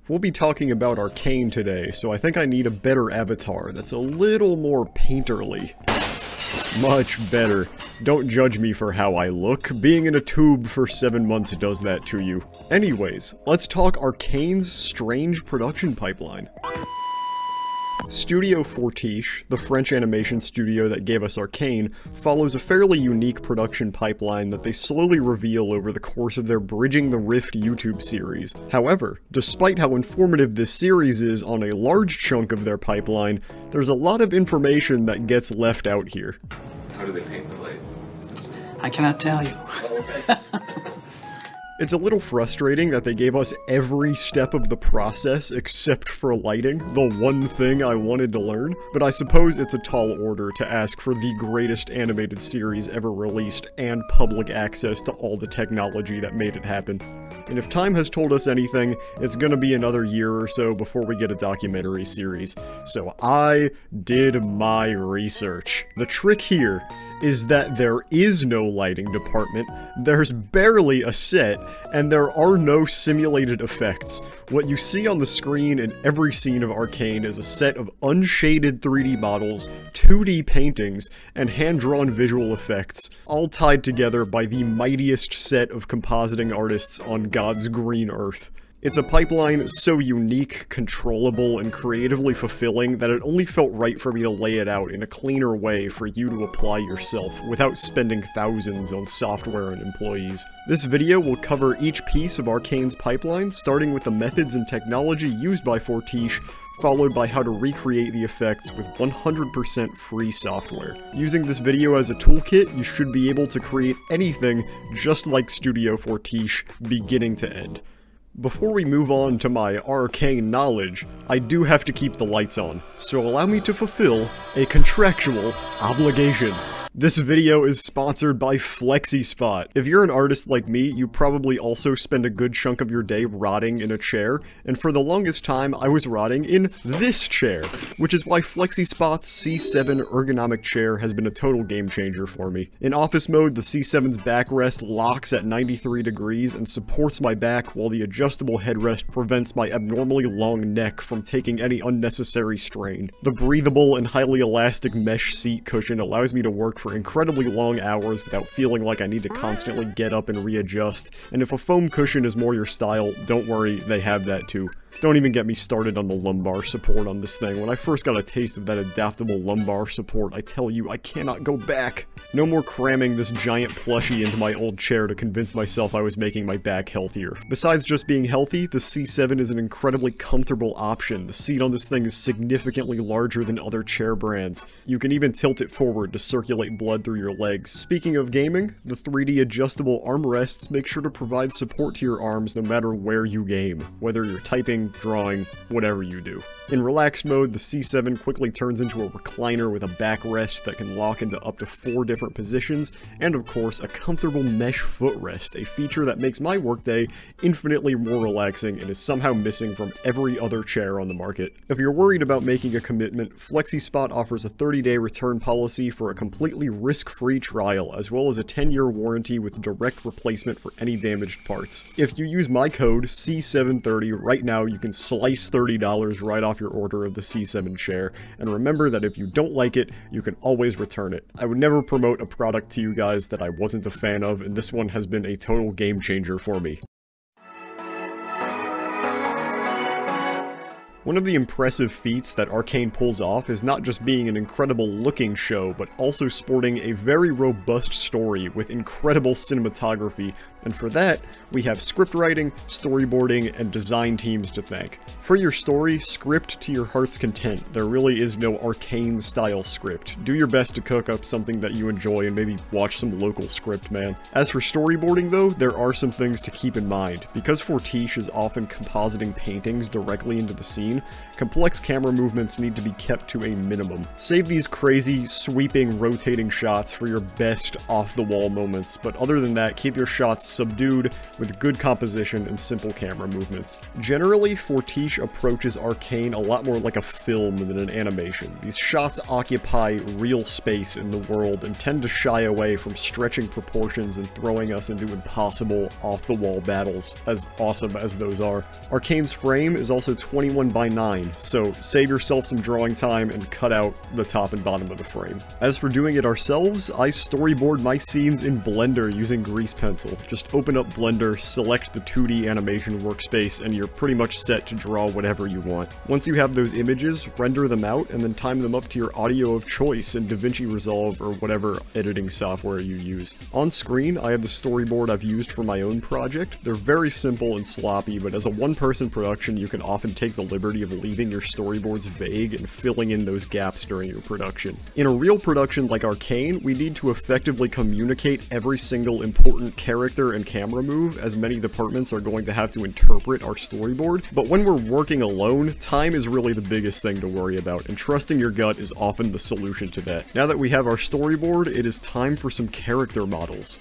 We'll be talking about Arcane today, so I think I need a better avatar that's a little more painterly. Much better. Don't judge me for how I look. Being in a tube for 7 months does that to you. Anyways, let's talk Arcane's strange production pipeline. Studio Fortiche, the French animation studio that gave us Arcane, follows a fairly unique production pipeline that they slowly reveal over the course of their Bridging the Rift YouTube series. However, despite how informative this series is on a large chunk of their pipeline, there's a lot of information that gets left out here. How do they paint the blade? I cannot tell you. It's a little frustrating that they gave us every step of the process except for lighting, the one thing I wanted to learn, but I suppose it's a tall order to ask for the greatest animated series ever released and public access to all the technology that made it happen. And if time has told us anything, it's gonna be another year or so before we get a documentary series. So I did my research. The trick here is that there is no lighting department, there's barely a set, and there are no simulated effects. What you see on the screen in every scene of Arcane is a set of unshaded 3D models, 2D paintings, and hand-drawn visual effects, all tied together by the mightiest set of compositing artists on God's green earth. It's a pipeline so unique, controllable, and creatively fulfilling that it only felt right for me to lay it out in a cleaner way for you to apply yourself, without spending thousands on software and employees. This video will cover each piece of Arcane's pipeline, starting with the methods and technology used by Fortiche, followed by how to recreate the effects with 100% free software. Using this video as a toolkit, you should be able to create anything just like Studio Fortiche, beginning to end. Before we move on to my Arcane knowledge, I do have to keep the lights on, so allow me to fulfill a contractual obligation. This video is sponsored by FlexiSpot. If you're an artist like me, you probably also spend a good chunk of your day rotting in a chair, and for the longest time I was rotting in this chair, which is why FlexiSpot's C7 ergonomic chair has been a total game changer for me. In office mode, the C7's backrest locks at 93 degrees and supports my back, while the adjustable headrest prevents my abnormally long neck from taking any unnecessary strain. The breathable and highly elastic mesh seat cushion allows me to work for incredibly long hours without feeling like I need to constantly get up and readjust, and if a foam cushion is more your style, don't worry, they have that too. Don't even get me started on the lumbar support on this thing. When I first got a taste of that adaptable lumbar support, I tell you, I cannot go back. No more cramming this giant plushie into my old chair to convince myself I was making my back healthier. Besides just being healthy, the C7 is an incredibly comfortable option. The seat on this thing is significantly larger than other chair brands. You can even tilt it forward to circulate blood through your legs. Speaking of gaming, the 3D adjustable armrests make sure to provide support to your arms no matter where you game, whether you're typing, drawing, whatever you do. In relaxed mode, the C7 quickly turns into a recliner with a backrest that can lock into up to 4 different positions, and of course a comfortable mesh footrest, a feature that makes my workday infinitely more relaxing and is somehow missing from every other chair on the market. If you're worried about making a commitment, FlexiSpot offers a 30-day return policy for a completely risk-free trial, as well as a 10-year warranty with direct replacement for any damaged parts. If you use my code C730 right now, you can slice $30 right off your order of the C7 chair, and remember that if you don't like it, you can always return it. I would never promote a product to you guys that I wasn't a fan of, and this one has been a total game changer for me. One of the impressive feats that Arcane pulls off is not just being an incredible looking show, but also sporting a very robust story with incredible cinematography, and for that, we have script writing, storyboarding, and design teams to thank. For your story, script to your heart's content. There really is no Arcane-style script. Do your best to cook up something that you enjoy and maybe watch some local script, man. As for storyboarding though, there are some things to keep in mind. Because Fortiche is often compositing paintings directly into the scene, Arcane, complex camera movements need to be kept to a minimum. Save these crazy, sweeping, rotating shots for your best off-the-wall moments, but other than that, keep your shots subdued with good composition and simple camera movements. Generally, Fortiche approaches Arcane a lot more like a film than an animation. These shots occupy real space in the world and tend to shy away from stretching proportions and throwing us into impossible off-the-wall battles, as awesome as those are. Arcane's frame is also 21:9, so save yourself some drawing time and cut out the top and bottom of the frame. As for doing it ourselves, I storyboard my scenes in Blender using Grease Pencil. Just open up Blender, select the 2D animation workspace, and you're pretty much set to draw whatever you want. Once you have those images, render them out, and then time them up to your audio of choice in DaVinci Resolve or whatever editing software you use. On screen, I have the storyboard I've used for my own project. They're very simple and sloppy, but as a one-person production, you can often take the liberty of leaving your storyboards vague and filling in those gaps during your production. In a real production like Arcane, we need to effectively communicate every single important character and camera move, as many departments are going to have to interpret our storyboard. But when we're working alone, time is really the biggest thing to worry about, and trusting your gut is often the solution to that. Now that we have our storyboard, it is time for some character models.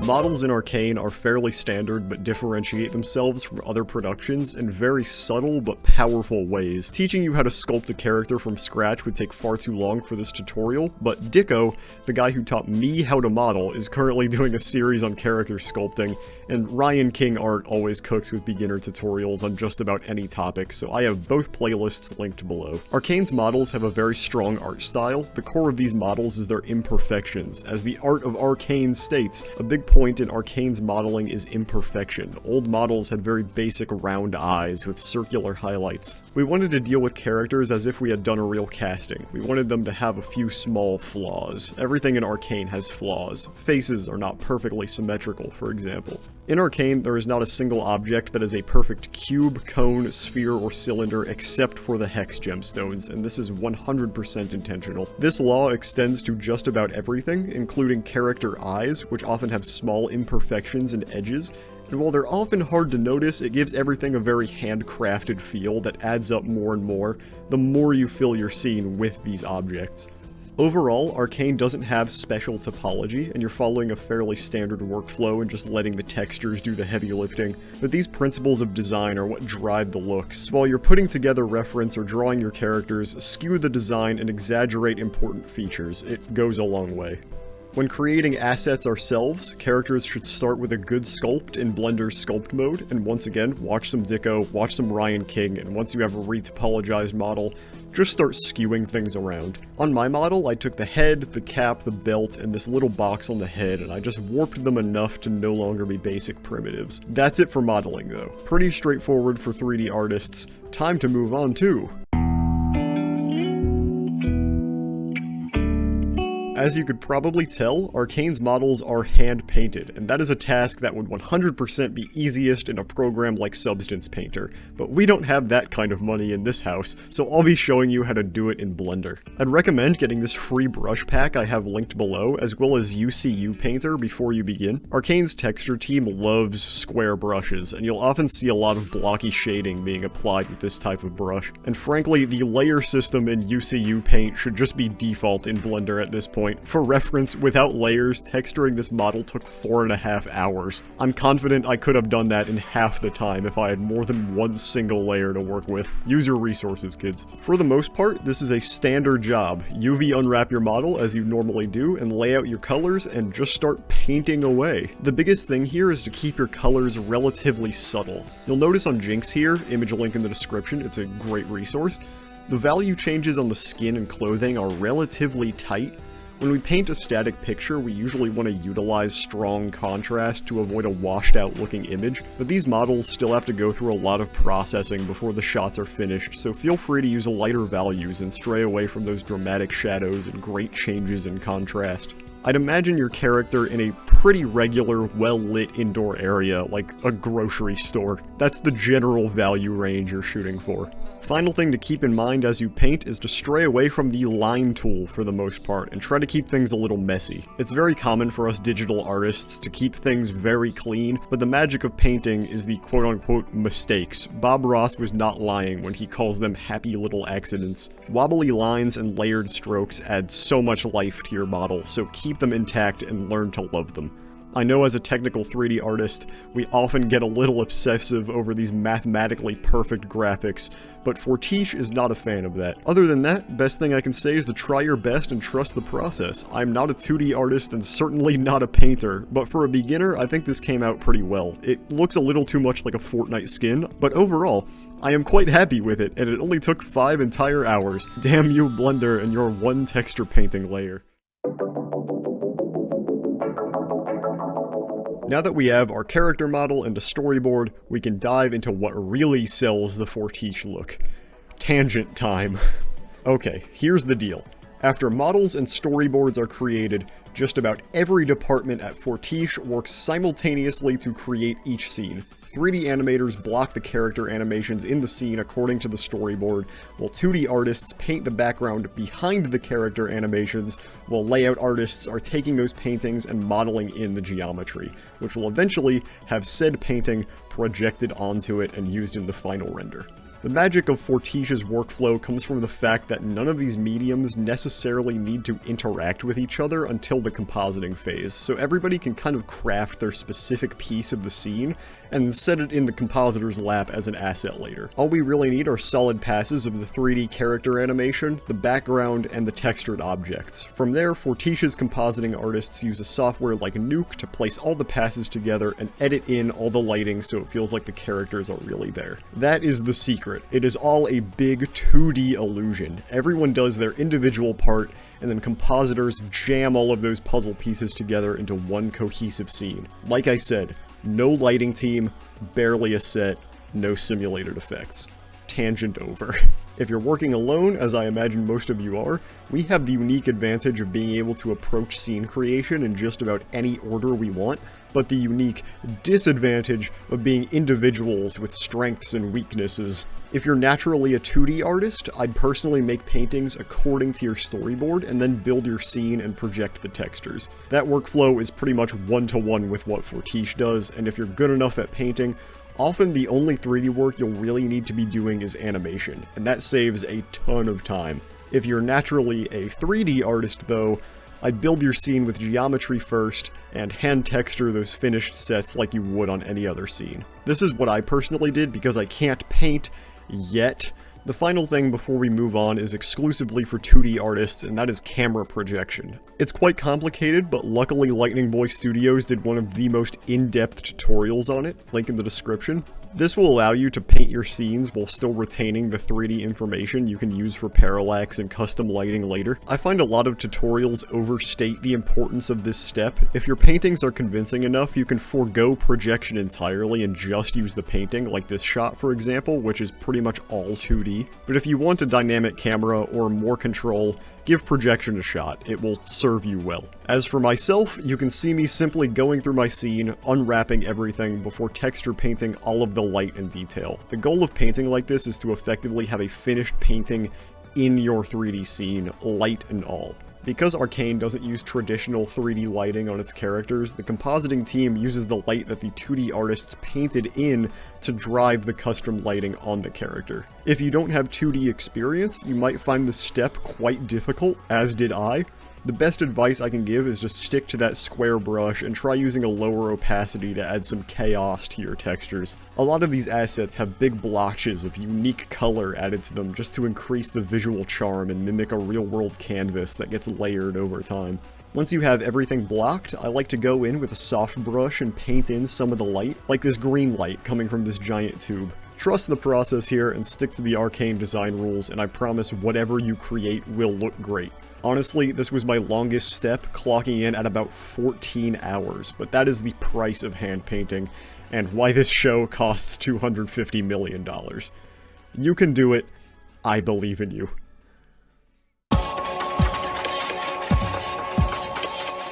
Models in Arcane are fairly standard but differentiate themselves from other productions in very subtle but powerful ways. Teaching you how to sculpt a character from scratch would take far too long for this tutorial, but Dicko, the guy who taught me how to model, is currently doing a series on character sculpting, and Ryan King Art always cooks with beginner tutorials on just about any topic, so I have both playlists linked below. Arcane's models have a very strong art style. The core of these models is their imperfections. As the art of Arcane states, a big point in Arcane's modeling is imperfection. Old models had very basic round eyes with circular highlights. We wanted to deal with characters as if we had done a real casting. We wanted them to have a few small flaws. Everything in Arcane has flaws. Faces are not perfectly symmetrical, for example. In Arcane, there is not a single object that is a perfect cube, cone, sphere, or cylinder except for the hex gemstones, and this is 100% intentional. This law extends to just about everything, including character eyes, which often have small imperfections and edges, and while they're often hard to notice, it gives everything a very handcrafted feel that adds up more and more the more you fill your scene with these objects. Overall, Arcane doesn't have special topology, and you're following a fairly standard workflow and just letting the textures do the heavy lifting, but these principles of design are what drive the looks. While you're putting together reference or drawing your characters, skew the design and exaggerate important features. It goes a long way. When creating assets ourselves, characters should start with a good sculpt in Blender's sculpt mode, and once again, watch some Dicko, watch some Ryan King, and once you have a retopologized model, just start skewing things around. On my model, I took the head, the cap, the belt, and this little box on the head, and I just warped them enough to no longer be basic primitives. That's it for modeling though. Pretty straightforward for 3D artists. Time to move on to As you could probably tell, Arcane's models are hand-painted, and that is a task that would 100% be easiest in a program like Substance Painter, but we don't have that kind of money in this house, so I'll be showing you how to do it in Blender. I'd recommend getting this free brush pack I have linked below, as well as UCU Painter before you begin. Arcane's texture team loves square brushes, and you'll often see a lot of blocky shading being applied with this type of brush. And frankly, the layer system in UCU Paint should just be default in Blender at this point. For reference, without layers, texturing this model took 4.5 hours. I'm confident I could have done that in half the time if I had more than one single layer to work with. Use your resources, kids. For the most part, this is a standard job. UV unwrap your model as you normally do, and lay out your colors, and just start painting away. The biggest thing here is to keep your colors relatively subtle. You'll notice on Jinx here, image link in the description, it's a great resource, the value changes on the skin and clothing are relatively tight. When we paint a static picture, we usually want to utilize strong contrast to avoid a washed out looking image, but these models still have to go through a lot of processing before the shots are finished, so feel free to use lighter values and stray away from those dramatic shadows and great changes in contrast. I'd imagine your character in a pretty regular, well-lit indoor area, like a grocery store. That's the general value range you're shooting for. Final thing to keep in mind as you paint is to stray away from the line tool for the most part and try to keep things a little messy. It's very common for us digital artists to keep things very clean, but the magic of painting is the quote-unquote mistakes. Bob Ross was not lying when he calls them happy little accidents. Wobbly lines and layered strokes add so much life to your model, so keep them intact and learn to love them. I know as a technical 3D artist, we often get a little obsessive over these mathematically perfect graphics, but Fortiche is not a fan of that. Other than that, best thing I can say is to try your best and trust the process. I'm not a 2D artist and certainly not a painter, but for a beginner, I think this came out pretty well. It looks a little too much like a Fortnite skin, but overall, I am quite happy with it, and it only took 5 entire hours. Damn you, Blender, and your one texture painting layer. Now that we have our character model and a storyboard, we can dive into what really sells the Fortiche look. Tangent time. Okay, here's the deal. After models and storyboards are created, just about every department at Fortiche works simultaneously to create each scene. 3D animators block the character animations in the scene according to the storyboard, while 2D artists paint the background behind the character animations, while layout artists are taking those paintings and modeling in the geometry, which will eventually have said painting projected onto it and used in the final render. The magic of Fortiche's workflow comes from the fact that none of these mediums necessarily need to interact with each other until the compositing phase, so everybody can kind of craft their specific piece of the scene and set it in the compositor's lap as an asset later. All we really need are solid passes of the 3D character animation, the background, and the textured objects. From there, Fortiche's compositing artists use a software like Nuke to place all the passes together and edit in all the lighting so it feels like the characters are really there. That is the secret. It is all a big 2D illusion. Everyone does their individual part, and then compositors jam all of those puzzle pieces together into one cohesive scene. Like I said, no lighting team, barely a set, no simulated effects. Tangent over. If you're working alone, as I imagine most of you are, we have the unique advantage of being able to approach scene creation in just about any order we want, but the unique disadvantage of being individuals with strengths and weaknesses. If you're naturally a 2D artist, I'd personally make paintings according to your storyboard and then build your scene and project the textures. That workflow is pretty much one-to-one with what Fortiche does, and if you're good enough at painting, often the only 3D work you'll really need to be doing is animation, and that saves a ton of time. If you're naturally a 3D artist though, I'd build your scene with geometry first, and hand texture those finished sets like you would on any other scene. This is what I personally did because I can't paint yet. The final thing before we move on is exclusively for 2D artists, and that is camera projection. It's quite complicated, but luckily Lightning Boy Studios did one of the most in-depth tutorials on it, link in the description. This will allow you to paint your scenes while still retaining the 3D information you can use for parallax and custom lighting later. I find a lot of tutorials overstate the importance of this step. If your paintings are convincing enough, you can forego projection entirely and just use the painting, like this shot for example, which is pretty much all 2D. But if you want a dynamic camera or more control, give projection a shot. It will serve you well. As for myself, you can see me simply going through my scene, unwrapping everything before texture painting all of the light and detail. The goal of painting like this is to effectively have a finished painting in your 3D scene, light and all. Because Arcane doesn't use traditional 3D lighting on its characters, the compositing team uses the light that the 2D artists painted in to drive the custom lighting on the character. If you don't have 2D experience, you might find this step quite difficult, as did I. The best advice I can give is just stick to that square brush and try using a lower opacity to add some chaos to your textures. A lot of these assets have big blotches of unique color added to them just to increase the visual charm and mimic a real-world canvas that gets layered over time. Once you have everything blocked, I like to go in with a soft brush and paint in some of the light, like this green light coming from this giant tube. Trust the process here and stick to the Arcane design rules, and I promise whatever you create will look great. Honestly, this was my longest step, clocking in at about 14 hours, but that is the price of hand painting, and why this show costs $250 million. You can do it. I believe in you.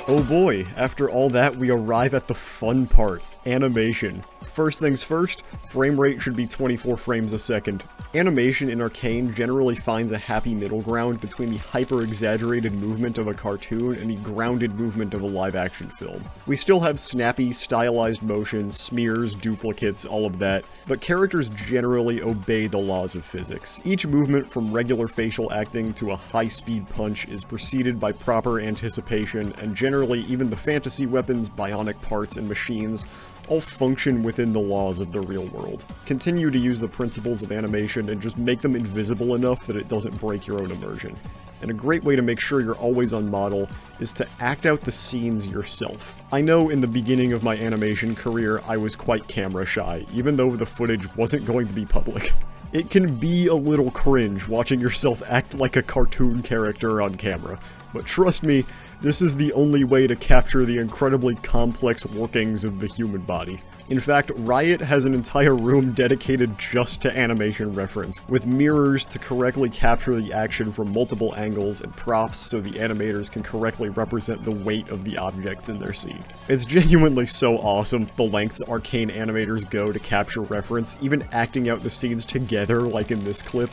Oh boy, after all that, we arrive at the fun part, animation. First things first, frame rate should be 24 frames a second. Animation in Arcane generally finds a happy middle ground between the hyper-exaggerated movement of a cartoon and the grounded movement of a live-action film. We still have snappy, stylized motion, smears, duplicates, all of that, but characters generally obey the laws of physics. Each movement from regular facial acting to a high-speed punch is preceded by proper anticipation, and generally even the fantasy weapons, bionic parts, and machines all function within the laws of the real world. Continue to use the principles of animation and just make them invisible enough that it doesn't break your own immersion. And a great way to make sure you're always on model is to act out the scenes yourself. I know in the beginning of my animation career I was quite camera shy, even though the footage wasn't going to be public. It can be a little cringe watching yourself act like a cartoon character on camera, but trust me, this is the only way to capture the incredibly complex workings of the human body. In fact, Riot has an entire room dedicated just to animation reference, with mirrors to correctly capture the action from multiple angles and props so the animators can correctly represent the weight of the objects in their scene. It's genuinely so awesome the lengths Arcane animators go to capture reference, even acting out the scenes together like in this clip.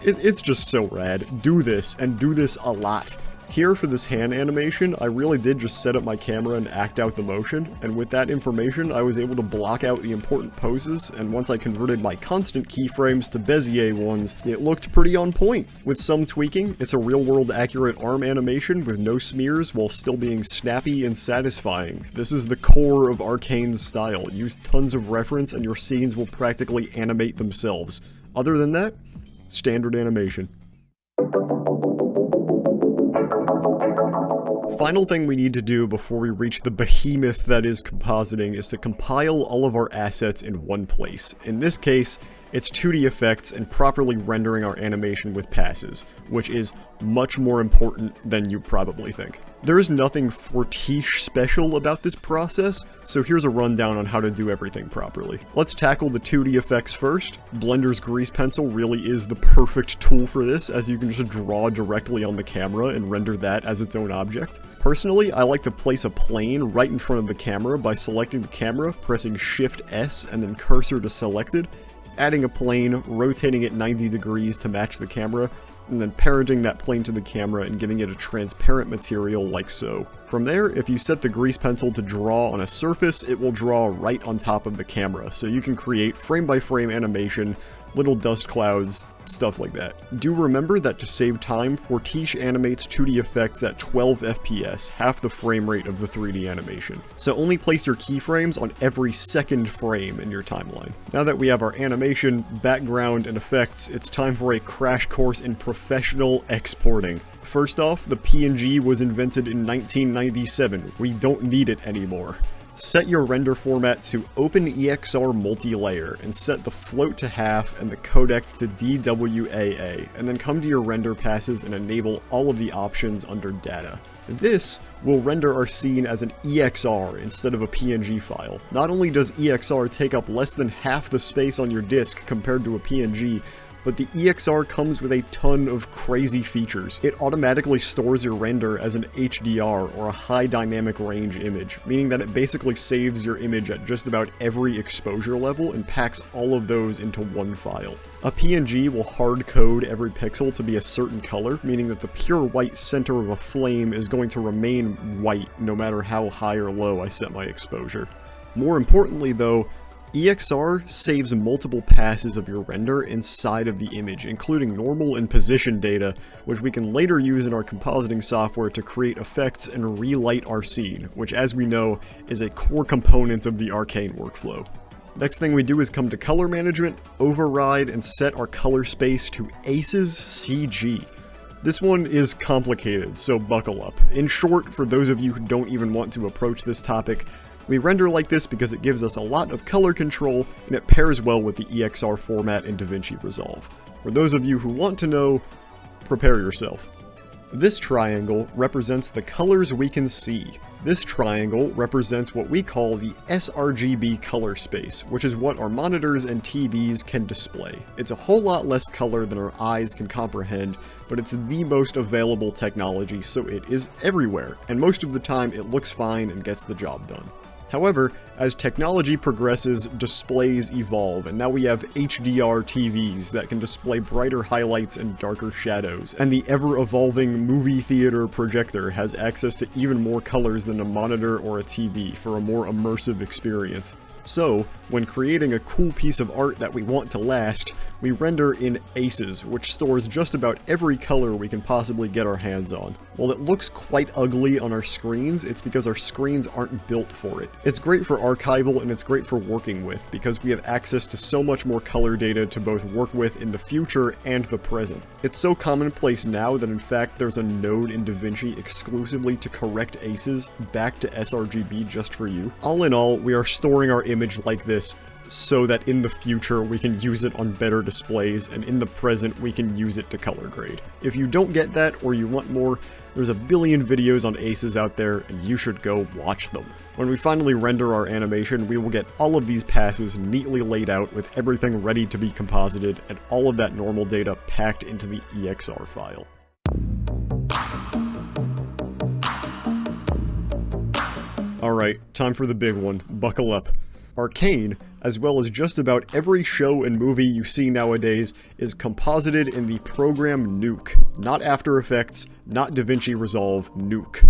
It's just so rad. Do this, and do this a lot. Here for this hand animation, I really did just set up my camera and act out the motion, and with that information I was able to block out the important poses, and once I converted my constant keyframes to Bezier ones, it looked pretty on point. With some tweaking, it's a real-world accurate arm animation with no smears while still being snappy and satisfying. This is the core of Arcane's style. Use tons of reference and your scenes will practically animate themselves. Other than that, standard animation. Final thing we need to do before we reach the behemoth that is compositing is to compile all of our assets in one place. In this case, it's 2D effects and properly rendering our animation with passes, which is much more important than you probably think. There is nothing Fortiche special about this process, so here's a rundown on how to do everything properly. Let's tackle the 2D effects first. Blender's grease pencil really is the perfect tool for this, as you can just draw directly on the camera and render that as its own object. Personally, I like to place a plane right in front of the camera by selecting the camera, pressing Shift S and then cursor to selected, adding a plane, rotating it 90 degrees to match the camera, and then parenting that plane to the camera and giving it a transparent material like so. From there, if you set the grease pencil to draw on a surface, it will draw right on top of the camera, so you can create frame-by-frame animation, little dust clouds, stuff like that. Do remember that to save time, Fortiche animates 2D effects at 12 FPS, half the frame rate of the 3D animation. So only place your keyframes on every second frame in your timeline. Now that we have our animation, background, and effects, it's time for a crash course in professional exporting. First off, the PNG was invented in 1997. We don't need it anymore. Set your render format to OpenEXR multi-layer and set the float to half and the codec to DWAA, and then come to your render passes and enable all of the options under data. This will render our scene as an EXR instead of a PNG file. Not only does EXR take up less than half the space on your disk compared to a PNG, but the EXR comes with a ton of crazy features. It automatically stores your render as an HDR, or a high dynamic range image, meaning that it basically saves your image at just about every exposure level and packs all of those into one file. A PNG will hard code every pixel to be a certain color, meaning that the pure white center of a flame is going to remain white no matter how high or low I set my exposure. More importantly though, EXR saves multiple passes of your render inside of the image, including normal and position data, which we can later use in our compositing software to create effects and relight our scene, which as we know is a core component of the Arcane workflow. Next thing we do is come to color management, override, and set our color space to ACES CG. This one is complicated, so buckle up. In short, for those of you who don't even want to approach this topic, we render like this because it gives us a lot of color control and it pairs well with the EXR format in DaVinci Resolve. For those of you who want to know, prepare yourself. This triangle represents the colors we can see. This triangle represents what we call the sRGB color space, which is what our monitors and TVs can display. It's a whole lot less color than our eyes can comprehend, but it's the most available technology, so it is everywhere, and most of the time it looks fine and gets the job done. However, as technology progresses, displays evolve, and now we have HDR TVs that can display brighter highlights and darker shadows, and the ever-evolving movie theater projector has access to even more colors than a monitor or a TV for a more immersive experience. So, when creating a cool piece of art that we want to last, we render in ACES, which stores just about every color we can possibly get our hands on. While it looks quite ugly on our screens, it's because our screens aren't built for it. It's great for archival and it's great for working with, because we have access to so much more color data to both work with in the future and the present. It's so commonplace now that in fact there's a node in DaVinci exclusively to correct ACES back to sRGB just for you. All in all, we are storing our image like this so that in the future we can use it on better displays, and in the present we can use it to color grade. If you don't get that or you want more, there's a billion videos on ACES out there and you should go watch them. When we finally render our animation, we will get all of these passes neatly laid out with everything ready to be composited and all of that normal data packed into the EXR file. Alright, time for the big one. Buckle up. Arcane, as well as just about every show and movie you see nowadays, is composited in the program Nuke. Not After Effects, not DaVinci Resolve, Nuke.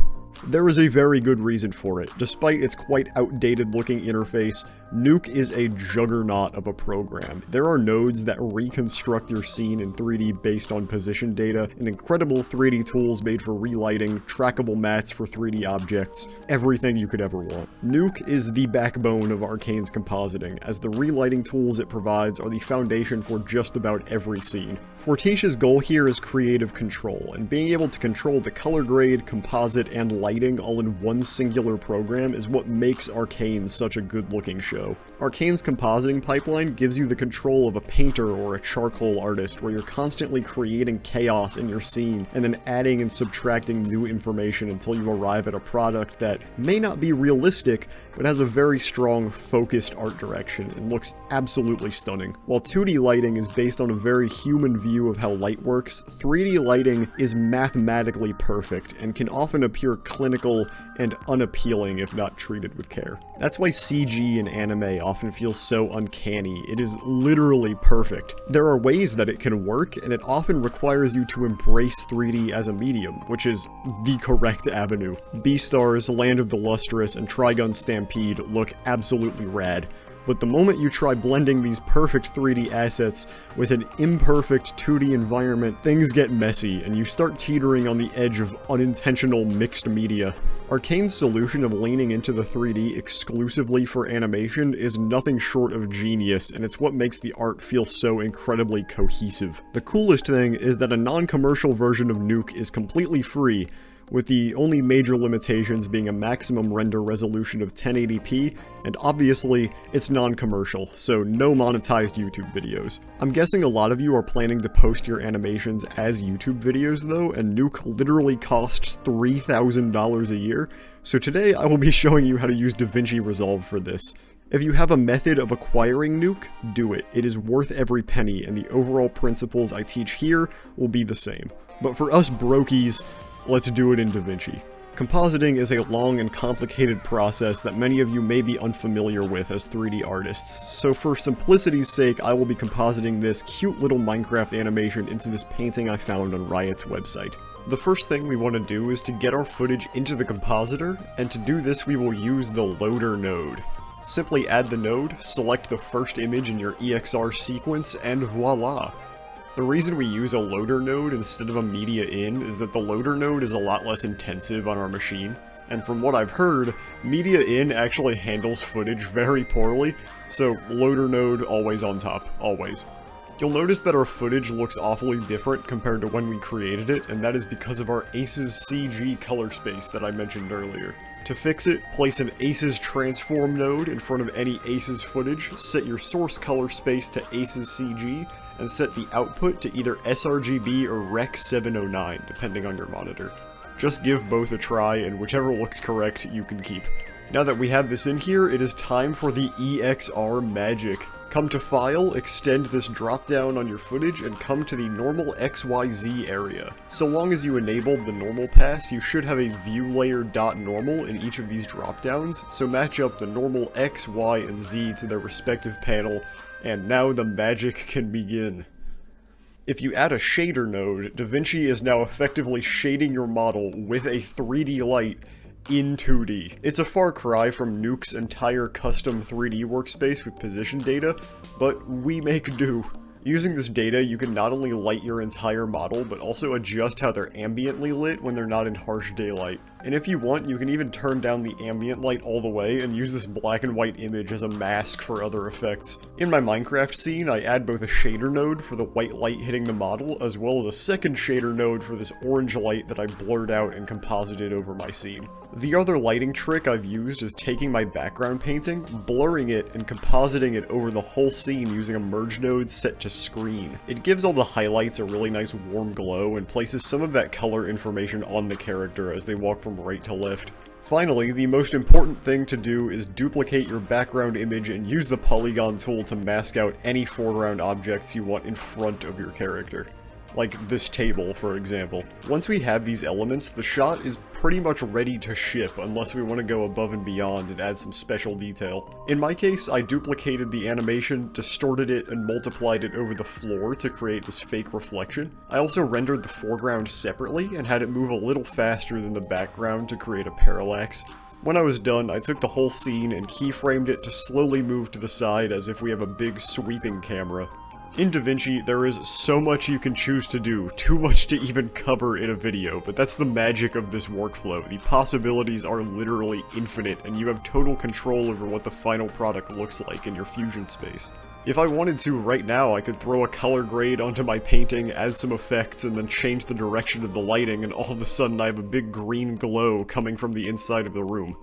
There is a very good reason for it. Despite its quite outdated looking interface, Nuke is a juggernaut of a program. There are nodes that reconstruct your scene in 3D based on position data, and incredible 3D tools made for relighting, trackable mats for 3D objects, everything you could ever want. Nuke is the backbone of Arcane's compositing, as the relighting tools it provides are the foundation for just about every scene. Fortitia's goal here is creative control, and being able to control the color grade, composite, and lighting all in one singular program is what makes Arcane such a good-looking show. Arcane's compositing pipeline gives you the control of a painter or a charcoal artist, where you're constantly creating chaos in your scene and then adding and subtracting new information until you arrive at a product that may not be realistic, but has a very strong, focused art direction and looks absolutely stunning. While 2D lighting is based on a very human view of how light works, 3D lighting is mathematically perfect and can often appear clinical and unappealing if not treated with care. That's why CG in anime often feels so uncanny. It is literally perfect. There are ways that it can work, and it often requires you to embrace 3D as a medium, which is the correct avenue. Beastars, Land of the Lustrous, and Trigun Stampede look absolutely rad. But the moment you try blending these perfect 3D assets with an imperfect 2D environment, things get messy, and you start teetering on the edge of unintentional mixed media. Arcane's solution of leaning into the 3D exclusively for animation is nothing short of genius, and it's what makes the art feel so incredibly cohesive. The coolest thing is that a non-commercial version of Nuke is completely free, with the only major limitations being a maximum render resolution of 1080p, and obviously, it's non-commercial, so no monetized YouTube videos. I'm guessing a lot of you are planning to post your animations as YouTube videos though, and Nuke literally costs $3,000 a year, so today I will be showing you how to use DaVinci Resolve for this. If you have a method of acquiring Nuke, do it. It is worth every penny, and the overall principles I teach here will be the same. But for us brokies, let's do it in DaVinci. Compositing is a long and complicated process that many of you may be unfamiliar with as 3D artists, so for simplicity's sake, I will be compositing this cute little Minecraft animation into this painting I found on Riot's website. The first thing we want to do is to get our footage into the compositor, and to do this we will use the loader node. Simply add the node, select the first image in your EXR sequence, and voila! The reason we use a loader node instead of a media in is that the loader node is a lot less intensive on our machine, and from what I've heard, media in actually handles footage very poorly, so loader node always on top, always. You'll notice that our footage looks awfully different compared to when we created it, and that is because of our ACES CG color space that I mentioned earlier. To fix it, place an ACES transform node in front of any ACES footage, set your source color space to ACES CG, and set the output to either sRGB or Rec 709, depending on your monitor. Just give both a try, and whichever looks correct, you can keep. Now that we have this in here, it is time for the EXR magic. Come to File, extend this drop down on your footage, and come to the normal XYZ area. So long as you enabled the normal pass, you should have a view layer .normal in each of these drop downs, so match up the normal X, Y, and Z to their respective panel, and now the magic can begin. If you add a shader node, davinci is now effectively shading your model with a 3D light in 2D. It's a far cry from Nuke's entire custom 3D workspace with position data, but we make do. Using this data, you can not only light your entire model, but also adjust how they're ambiently lit when they're not in harsh daylight. And if you want, you can even turn down the ambient light all the way and use this black and white image as a mask for other effects. In my Minecraft scene, I add both a shader node for the white light hitting the model, as well as a second shader node for this orange light that I blurred out and composited over my scene. The other lighting trick I've used is taking my background painting, blurring it, and compositing it over the whole scene using a merge node set to screen. It gives all the highlights a really nice warm glow and places some of that color information on the character as they walk from right to left. Finally, the most important thing to do is duplicate your background image and use the polygon tool to mask out any foreground objects you want in front of your character. Like this table, for example. Once we have these elements, the shot is pretty much ready to ship unless we want to go above and beyond and add some special detail. In my case, I duplicated the animation, distorted it, and multiplied it over the floor to create this fake reflection. I also rendered the foreground separately and had it move a little faster than the background to create a parallax. When I was done, I took the whole scene and keyframed it to slowly move to the side as if we have a big sweeping camera. In davinci, there is so much you can choose to do, too much to even cover in a video, but that's the magic of this workflow. The possibilities are literally infinite, and you have total control over what the final product looks like in your Fusion space. If I wanted to right now, I could throw a color grade onto my painting, add some effects, and then change the direction of the lighting, and all of a sudden I have a big green glow coming from the inside of the room.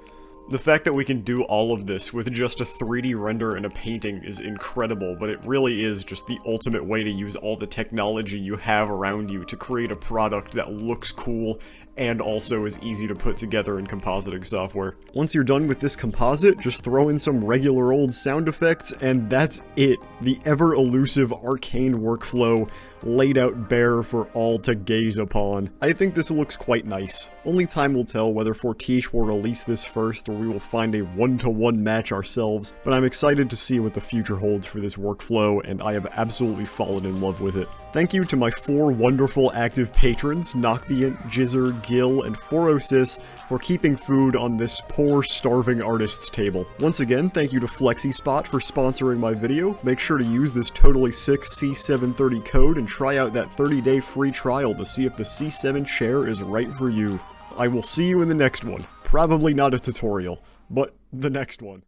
The fact that we can do all of this with just a 3D render and a painting is incredible, but it really is just the ultimate way to use all the technology you have around you to create a product that looks cool and also is easy to put together in compositing software. Once you're done with this composite, just throw in some regular old sound effects, and that's it. The ever-elusive Arcane workflow laid out bare for all to gaze upon. I think this looks quite nice. Only time will tell whether Fortiche will release this first or we will find a one-to-one match ourselves, but I'm excited to see what the future holds for this workflow, and I have absolutely fallen in love with it. Thank you to my 4 wonderful active patrons, Knockbeant, Jizzer, Gil, and Forosis, for keeping food on this poor, starving artist's table. Once again, thank you to FlexiSpot for sponsoring my video. Make sure to use this totally sick C730 code and try out that 30-day free trial to see if the C7 chair is right for you. I will see you in the next one. Probably not a tutorial, but the next one.